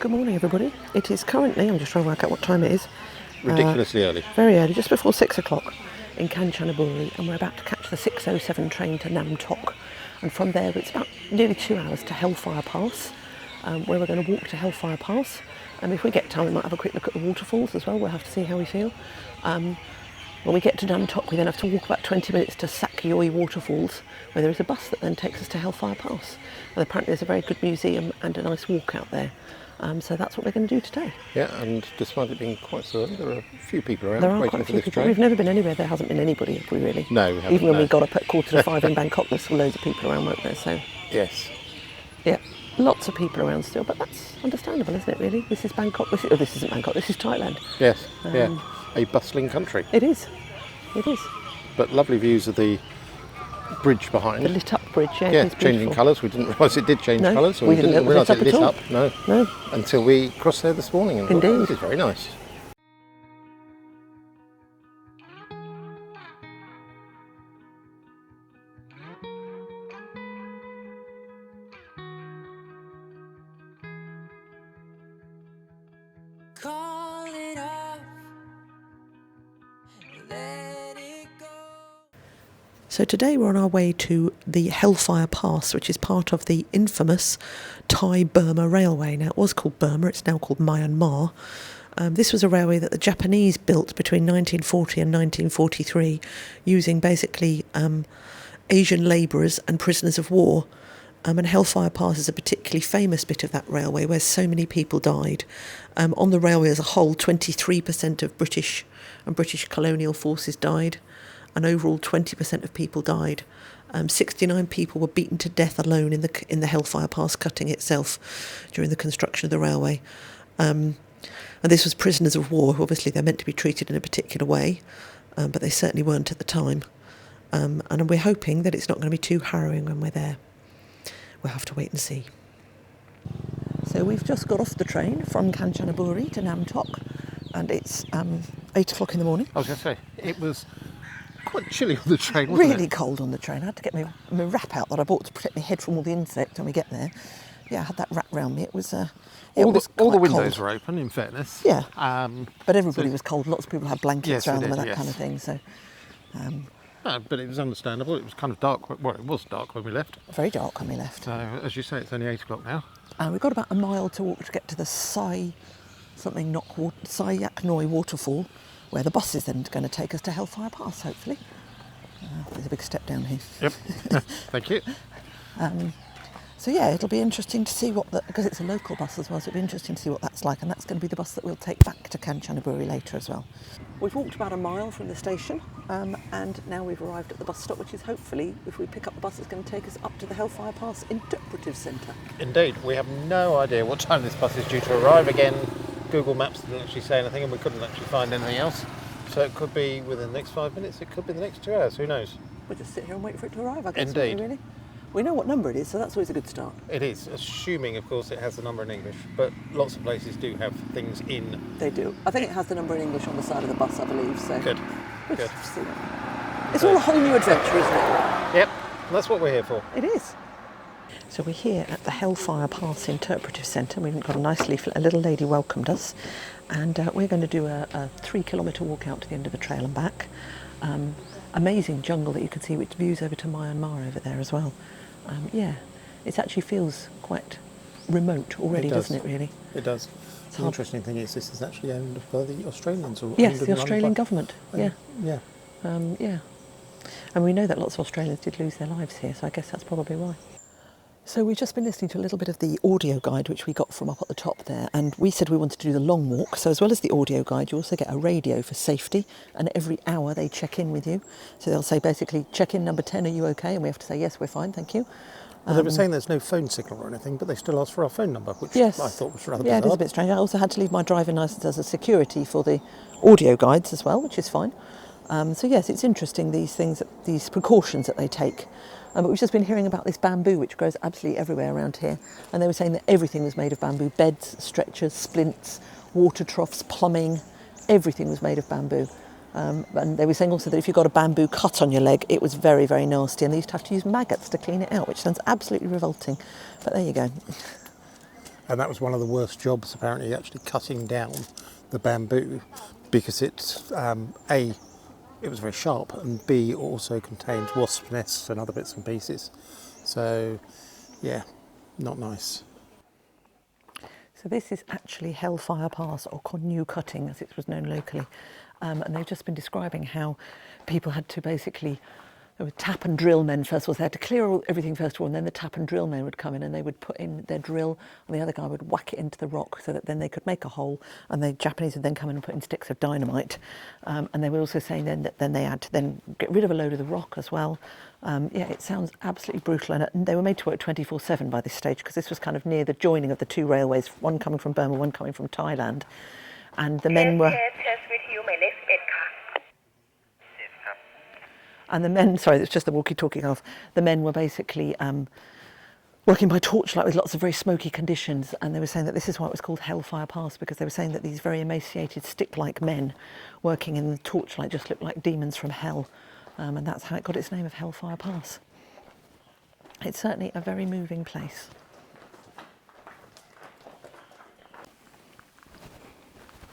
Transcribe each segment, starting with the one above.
Good morning, everybody. It is currently, I'm just trying to work out what time it is. Ridiculously early. Very early, just before 6 o'clock in Kanchanaburi, and we're about to catch the 6:07 train to Nam Tok. And from there, it's about nearly 2 hours to Hellfire Pass, where we're going to walk to Hellfire Pass. And if we get time, we might have a quick look at the waterfalls as well. We'll have to see how we feel. When we get to Nam Tok, we then have to walk about 20 minutes to Sakyoi Waterfalls, where there is a bus that then takes us to Hellfire Pass. And apparently there's a very good museum and a nice walk out there. So that's what we're going to do today. Yeah, and despite it being quite so early, there are a few people around there are waiting quite a for few this people. train. We've never been anywhere there hasn't been anybody, have we really? No, we haven't. Even when no. we got up at 4:45 in Bangkok, there's loads of people around, weren't there? So Yes. yeah, lots of people around still, but that's understandable, isn't it? Really, this is Bangkok. This isn't Bangkok. This is Thailand. Yes. Yeah. A bustling country. It is. It is. But lovely views of the bridge behind. The lit up bridge. Yeah, Yeah, it is changing beautiful. colours. We didn't realise it did change No, colours. we didn't realise it lit lit up up. at all. No. No. Until we crossed there this morning. And thought, Indeed. oh, this is very nice. Call it off, let it go. So today we're on our way to the Hellfire Pass, which is part of the infamous Thai-Burma Railway. Now, it was called Burma, it's now called Myanmar. This was a railway that the Japanese built between 1940 and 1943, using basically Asian labourers and prisoners of war. And Hellfire Pass is a particularly famous bit of that railway where so many people died. On the railway as a whole, 23% of British and British colonial forces died, and overall 20% of people died. 69 people were beaten to death alone in the Hellfire Pass cutting itself during the construction of the railway. And this was prisoners of war, who obviously they're meant to be treated in a particular way, but they certainly weren't at the time. And we're hoping that it's not going to be too harrowing when we're there. We'll have to wait and see. So we've just got off the train from Kanchanaburi to Nam Tok, and it's 8 o'clock in the morning. I was going to say, it was quite chilly on the train, wasn't Really it? cold on the train. I had to get my wrap out that I bought to protect my head from all the insects when we get there. Yeah, I had that wrap round me. It was All quite the windows cold. were open, in fairness. Yeah, but everybody so- was cold. Lots of people had blankets Yes, we around them did, and that yes. kind of thing. So No, but it was understandable. It was kind of dark. Well, it was dark when we left. very dark when we left. So, as you say, it's only 8 o'clock now. And we've got about a mile to walk to get to the Sayaknoi waterfall, where the bus is then going to take us to Hellfire Pass, hopefully. There's a big step down here. Yep. Thank you. So yeah, it'll be interesting to see because it's a local bus as well, so it'll be interesting to see what that's like, and that's going to be the bus that we'll take back to Kanchanaburi later as well. We've walked about a mile from the station, and now we've arrived at the bus stop, which is hopefully, if we pick up the bus, it's going to take us up to the Hellfire Pass Interpretive Centre. Indeed, we have no idea what time this bus is due to arrive. Again, Google Maps didn't actually say anything, and we couldn't actually find anything else. So it could be within the next 5 minutes, it could be the next 2 hours, who knows? We'll just sit here and wait for it to arrive, I guess. Indeed. Won't we, really? We know what number it is, so that's always a good start. It is, assuming, of course, it has the number in English, but lots of places do have things in. They do. I think it has the number in English on the side of the bus, I believe. So Good. we'll Good. just see that. It's all a whole new adventure, isn't it? Yep, that's what we're here for. It is. So we're here at the Hellfire Pass Interpretive Centre. We've got a nice leaflet. A little lady welcomed us, and we're going to do a 3-kilometre walk out to the end of the trail and back. Amazing jungle that you can see, which views over to Myanmar over there as well. Yeah, it actually feels quite remote already, doesn't it, really? It does. The interesting thing is this is actually owned by the Australians. Yes, the Australian government, yeah. Yeah. Yeah. And we know that lots of Australians did lose their lives here, so I guess that's probably why. So we've just been listening to a little bit of the audio guide, which we got from up at the top there, and we said we wanted to do the long walk. So as well as the audio guide, you also get a radio for safety, and every hour they check in with you. So they'll say basically, check in number 10, are you okay? And we have to say, yes, we're fine, thank you. Well, they were saying there's no phone signal or anything, but they still asked for our phone number, which Yes. I thought was rather Yeah, bizarre. it is a bit strange. I also had to leave my driving licence as a security for the audio guides as well, which is fine. So yes, it's interesting, these things, these precautions that they take. But we've just been hearing about this bamboo, which grows absolutely everywhere around here. And they were saying that everything was made of bamboo. Beds, stretchers, splints, water troughs, plumbing, everything was made of bamboo. And they were saying also that if you got a bamboo cut on your leg, it was very, very nasty. And they used to have to use maggots to clean it out, which sounds absolutely revolting. But there you go. And that was one of the worst jobs, apparently, actually cutting down the bamboo, because it's A, it was very sharp, and B, also contained wasp nests and other bits and pieces. So, yeah, not nice. So this is actually Hellfire Pass, or New Cutting as it was known locally. And they've just been describing how people had to basically, there were tap and drill men first of all. They had to clear everything first of all, and then the tap and drill men would come in and they would put in their drill, and the other guy would whack it into the rock so that then they could make a hole, and the Japanese would then come in and put in sticks of dynamite. And they were also saying then that then they had to then get rid of a load of the rock as well. Yeah, it sounds absolutely brutal, and they were made to work 24/7 by this stage, because this was kind of near the joining of the two railways, one coming from Burma, one coming from Thailand. And the men were... And the men, sorry, it's just the walkie-talkie off. The men were basically working by torchlight with lots of very smoky conditions, and they were saying that this is why it was called Hellfire Pass, because they were saying that these very emaciated, stick-like men working in the torchlight just looked like demons from hell, and that's how it got its name of Hellfire Pass. It's certainly a very moving place.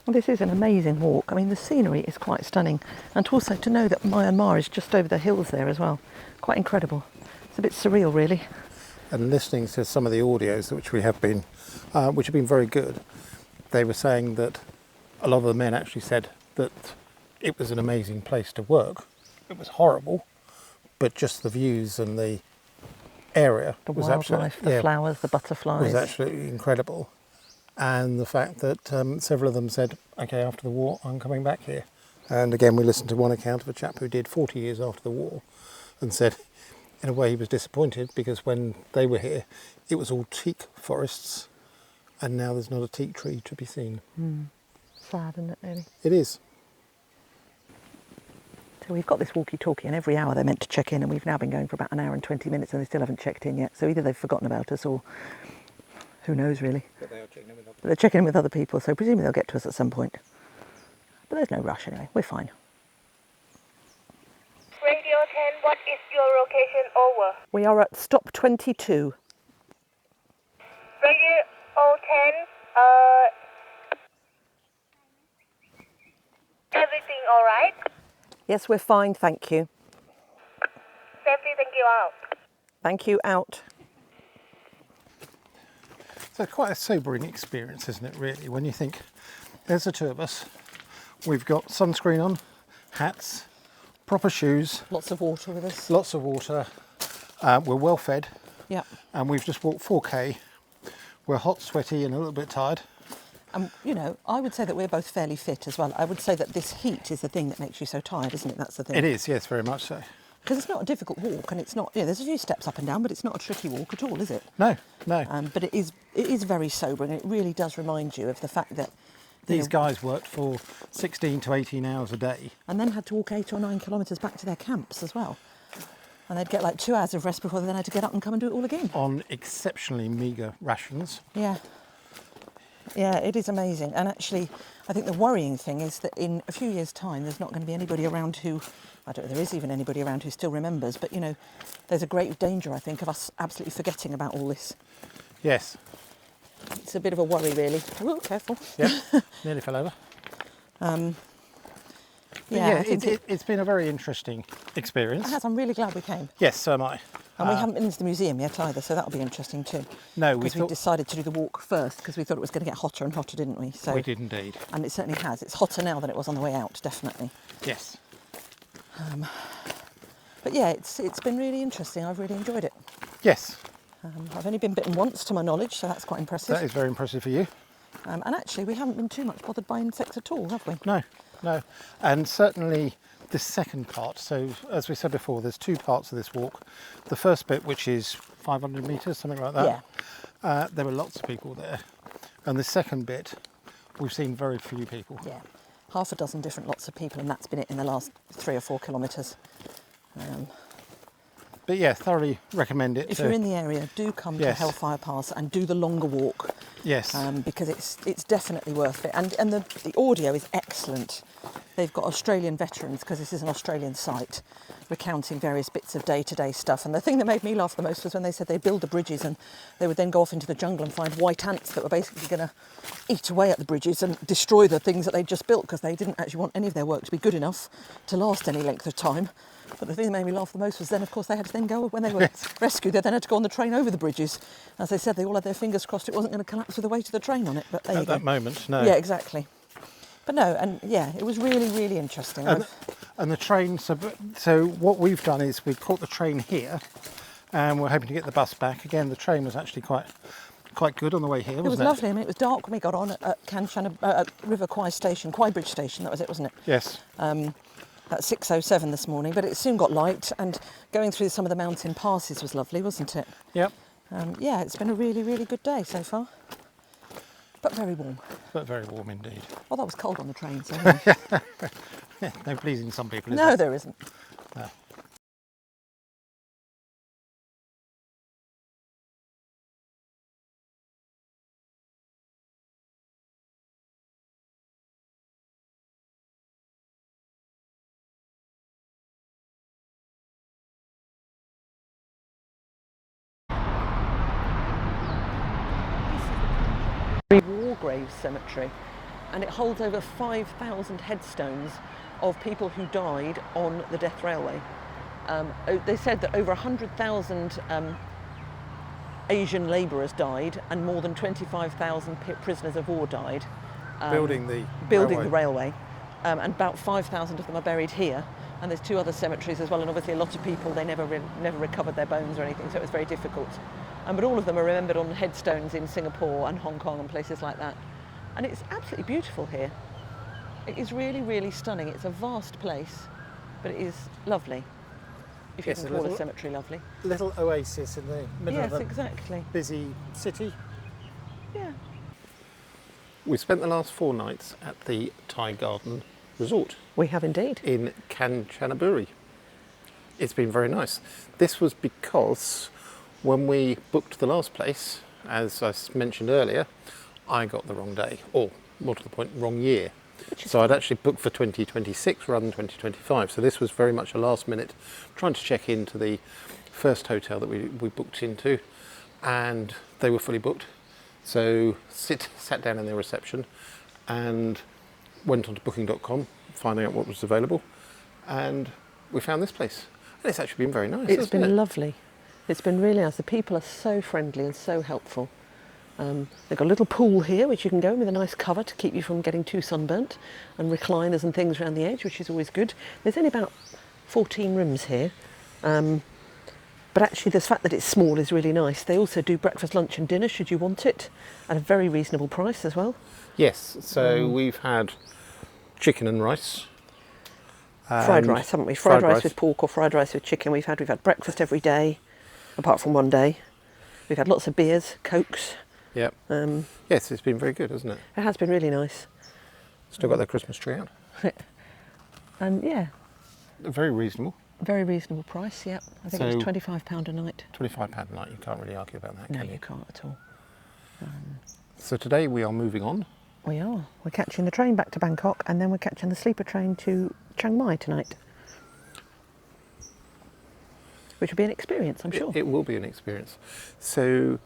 Well, this is an amazing walk. I mean, the scenery is quite stunning, and also to know that Myanmar is just over the hills there as well. Quite incredible. It's a bit surreal, really. And listening to some of the audios, which have been very good, they were saying that a lot of the men actually said that it was an amazing place to work. It was horrible, but just the views and the area was wildlife, the flowers, the butterflies. Was absolutely incredible. And the fact that several of them said, okay, after the war, I'm coming back here. And again, we listened to one account of a chap who did 40 years after the war and said, in a way, he was disappointed because when they were here, it was all teak forests, and now there's not a teak tree to be seen. Sad, isn't it, really? It is. So we've got this walkie-talkie, and every hour they're meant to check in, and we've now been going for about an hour and 20 minutes, and they still haven't checked in yet. So either they've forgotten about us, or who knows, really. But they are checking in with other people. They're checking in with other people, so presumably they'll get to us at some point. But there's no rush anyway, we're fine. Radio 10, what is your location? Over. We are at stop 22. Radio 10, everything all right? Yes, we're fine, thank you. Safety, thank you out. Thank you, out. So quite a sobering experience, isn't it, really, when you think, there's the two of us, we've got sunscreen on, hats, proper shoes. Lots of water with us. Lots of water. We're well fed. Yeah. And we've just walked 4K. We're hot, sweaty and a little bit tired. And, you know, I would say that we're both fairly fit as well. I would say that this heat is the thing that makes you so tired, isn't it? That's the thing. It is, yes, very much so. Because it's not a difficult walk, and it's not, there's a few steps up and down, but it's not a tricky walk at all, is it? No, no. But it is very sobering. It really does remind you of the fact that These guys worked for 16 to 18 hours a day. And then had to walk 8 or 9 kilometres back to their camps as well. And they'd get like 2 hours of rest before they then had to get up and come and do it all again. On exceptionally meagre rations. Yeah. Yeah, it is amazing. And actually, I think the worrying thing is that in a few years' time, there's not going to be anybody around who, I don't know if there is even anybody around who still remembers, but, you know, there's a great danger, I think, of us absolutely forgetting about all this. Yes. It's a bit of a worry, really. Oh, careful. Yeah, nearly fell over. Yeah, it's been a very interesting experience. It has. I'm really glad we came. Yes, so am I. And we haven't been into the museum yet either, so that'll be interesting too. No, we decided to do the walk first because we thought it was going to get hotter and hotter, didn't we? So we did indeed. And it certainly has. It's hotter now than it was on the way out, definitely. Yes. But yeah, it's been really interesting. I've really enjoyed it. Yes. I've only been bitten once, to my knowledge, so that's quite impressive. That is very impressive for you. And actually, we haven't been too much bothered by insects at all, have we? No, no. And certainly the second part, so as we said before, there's 2 parts of this walk. The first bit, which is 500 metres, something like that. Yeah. There were lots of people there. And the second bit, we've seen very few people. Yeah. Half a dozen different lots of people, and that's been it in the last 3 or 4 kilometres. But yeah, thoroughly recommend it. If you're in the area, do come to Hellfire Pass and do the longer walk. Yes. Because it's definitely worth it. And the audio is excellent. they've got Australian veterans, because this is an Australian site, recounting various bits of day-to-day stuff. And the thing that made me laugh the most was when they said they'd build the bridges and they would then go off into the jungle and find white ants that were basically going to eat away at the bridges and destroy the things that they'd just built, because they didn't actually want any of their work to be good enough to last any length of time. But the thing that made me laugh the most was then, of course, they had to then go, when they were rescued, they then had to go on the train over the bridges. As they said, they all had their fingers crossed it wasn't going to collapse with the weight of the train on it. But there you go. At that moment, no. Yeah, exactly. But no, and yeah, it was really, really interesting. And the train, so what we've done is we caught the train here and we're hoping to get the bus back. Again, the train was actually quite good on the way here, wasn't it? It was lovely. I mean, it was dark when we got on at River Kwai Station, Kwai Bridge Station, that was it, wasn't it? Yes. At 6:07 this morning, but it soon got light, and going through some of the mountain passes was lovely, wasn't it? Yep. Yeah, it's been a really, really good day so far. But very warm. But very warm indeed. Well, that was cold on the train, so... Yeah, no pleasing some people, is No, it? there isn't. No. War Graves Cemetery, and it holds over 5,000 headstones of people who died on the Death Railway. They said that over 100,000 Asian labourers died, and more than 25,000 prisoners of war died. Building the railway. And about 5,000 of them are buried here. And there's 2 other cemeteries as well, and obviously a lot of people, they never recovered their bones or anything, so it was very difficult. But all of them are remembered on headstones in Singapore and Hong Kong and places like that. And it's absolutely beautiful here. It is really, really stunning. It's a vast place, but it is lovely. If you can call a cemetery lovely. Little oasis in the middle of a exactly. busy city. Yeah. We spent the last 4 nights at the Thai Garden Resort. We have indeed. In Kanchanaburi. It's been very nice. This was because when we booked the last place, as I mentioned earlier, I got the wrong day, or more to the point, wrong year. So I'd actually booked for 2026 rather than 2025. So this was very much a last minute, trying to check into the first hotel that we booked into, and they were fully booked. So sat down in their reception and went onto booking.com, finding out what was available, and we found this place. And it's actually been very nice. It's been lovely. It's been really nice. The people are so friendly and so helpful. They've got a little pool here which you can go in with a nice cover to keep you from getting too sunburnt, and recliners and things around the edge, which is always good. There's only about 14 rooms here, but actually the fact that it's small is really nice. They also do breakfast, lunch and dinner should you want it, at a very reasonable price as well. Yes, so we've had chicken and rice. Fried rice, haven't we? Fried rice with pork or fried rice with chicken. We've had breakfast every day, apart from one day. We've had lots of beers, cokes. Yep. Yes, it's been very good, hasn't it? It has been really nice. Still got their Christmas tree out. And yeah. Very reasonable. Very reasonable price, yep. I think it was £25 a night. £25 a night, you can't really argue about that, no, can you? you can't at all. So today we are moving on. We are. We're catching the train back to Bangkok, and then we're catching the sleeper train to Chiang Mai tonight. Which will be an experience, I'm sure. It will be an experience. So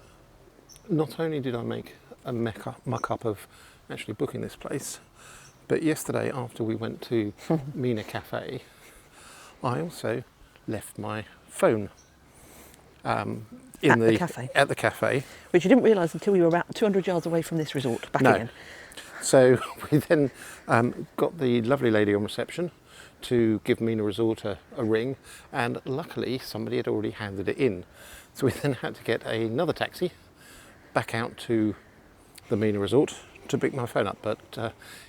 not only did I make a muck up of actually booking this place, but yesterday after we went to Mina Cafe, I also left my phone at the cafe. Which you didn't realise until we were about 200 yards away from this resort, back again. So we then got the lovely lady on reception to give Mina Resort a ring, and luckily somebody had already handed it in. So we then had to get another taxi back out to the Mina Resort to pick my phone up, but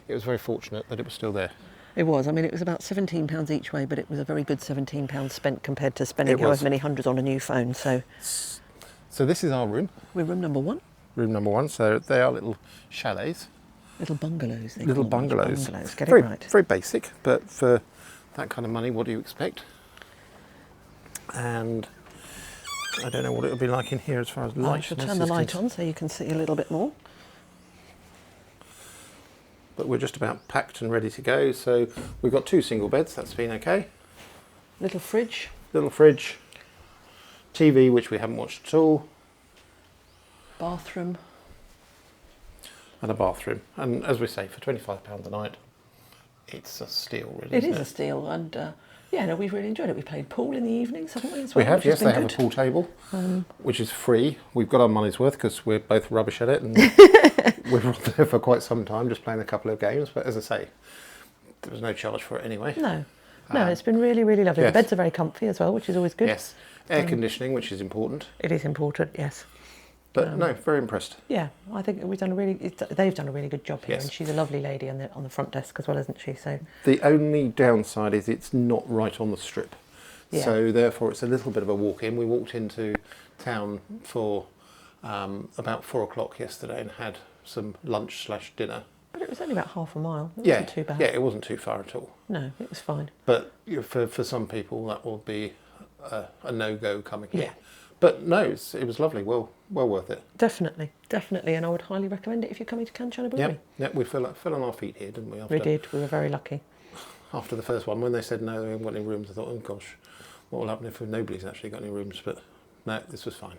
it was very fortunate that it was still there. It was. I mean, it was about £17 each way, but it was a very good £17 spent compared to spending however many hundreds on a new phone. So this is our room. We're room number 1. Room number 1. So they are little chalets. Little bungalows. Little bungalows. Get it right. Very basic, but for that kind of money, what do you expect? And I don't know what it would be like in here as far as light. I shall turn the light on so you can see a little bit more. but we're just about packed and ready to go. So we've got 2 single beds, that's been okay. Little fridge. Little fridge, TV which we haven't watched at all, Bathroom. and a bathroom. And as we say, for £25 a night, it's a steal, really. It isn't is a steal, and yeah, no, we've really enjoyed it. We played pool in the evenings, haven't we? As well, We have, which has yes. They been have a good. pool table, which is free. We've got our money's worth because we're both rubbish at it, and we were on there for quite some time, just playing a couple of games. But as I say, there was no charge for it anyway. No, it's been really, really lovely. yes. The beds are very comfy as well, which is always good. Yes, air conditioning, which is important. It is important, yes. But no, very impressed. Yeah, I think they've done a really good job here, Yes. and she's a lovely lady on the front desk as well, isn't she? So The only downside is it's not right on the strip. Yeah. So therefore it's a little bit of a walk in. We walked into town for about 4 o'clock yesterday and had some lunch/dinner. but it was only about half a mile. It Yeah, wasn't too bad. yeah, it wasn't too far at all. No, it was fine. But for some people that will be a no-go coming here. Yeah. But no, it was lovely, well worth it. Definitely, and I would highly recommend it if you're coming to Kanchanaburi. Yep, we fell on our feet here, didn't we? We did. We were very lucky. After the first one, when they said no, they haven't got any rooms, I thought, oh gosh, what will happen if nobody's actually got any rooms? But no, this was fine.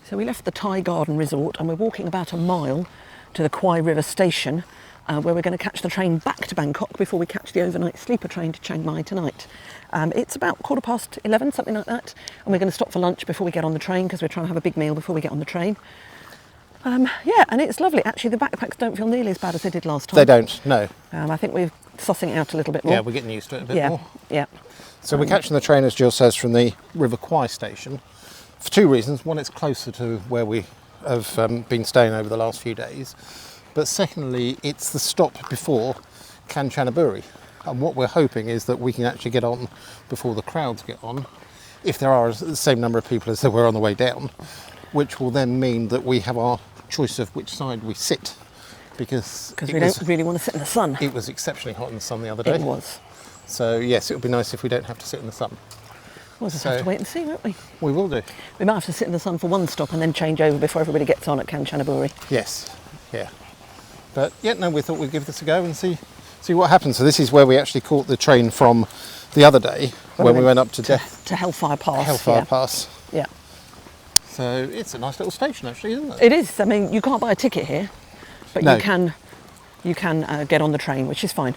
So we left the Thai Garden Resort and we're walking about a mile to the Kwai River Station, where we're going to catch the train back to Bangkok before we catch the overnight sleeper train to Chiang Mai tonight. It's about 11:15, something like that, and we're going to stop for lunch before we get on the train because we're trying to have a big meal before we get on the train. Yeah, and it's lovely. Actually, the backpacks don't feel nearly as bad as they did last time. They don't, no. I think we're sussing it out a little bit more. Yeah, we're getting used to it a bit more. Yeah. So we're catching the train, as Jill says, from the River Kwai station for 2 reasons. One, it's closer to where we have been staying over the last few days. But secondly, it's the stop before Kanchanaburi. And what we're hoping is that we can actually get on before the crowds get on, if there are the same number of people as there were on the way down, which will then mean that we have our choice of which side we sit. Because we don't really want to sit in the sun. It was exceptionally hot in the sun the other day. It was. So yes, it would be nice if we don't have to sit in the sun. We'll just have to wait and see, won't we? We will do. We might have to sit in the sun for one stop and then change over before everybody gets on at Kanchanaburi. Yes, yeah. But yeah, no, we thought we'd give this a go and see what happens. So this is where we actually caught the train from the other day when we went up to Hellfire Pass. Hellfire Pass. Yeah. So it's a nice little station, actually, isn't it? It is. I mean, you can't buy a ticket here, but No. you can get on the train, which is fine.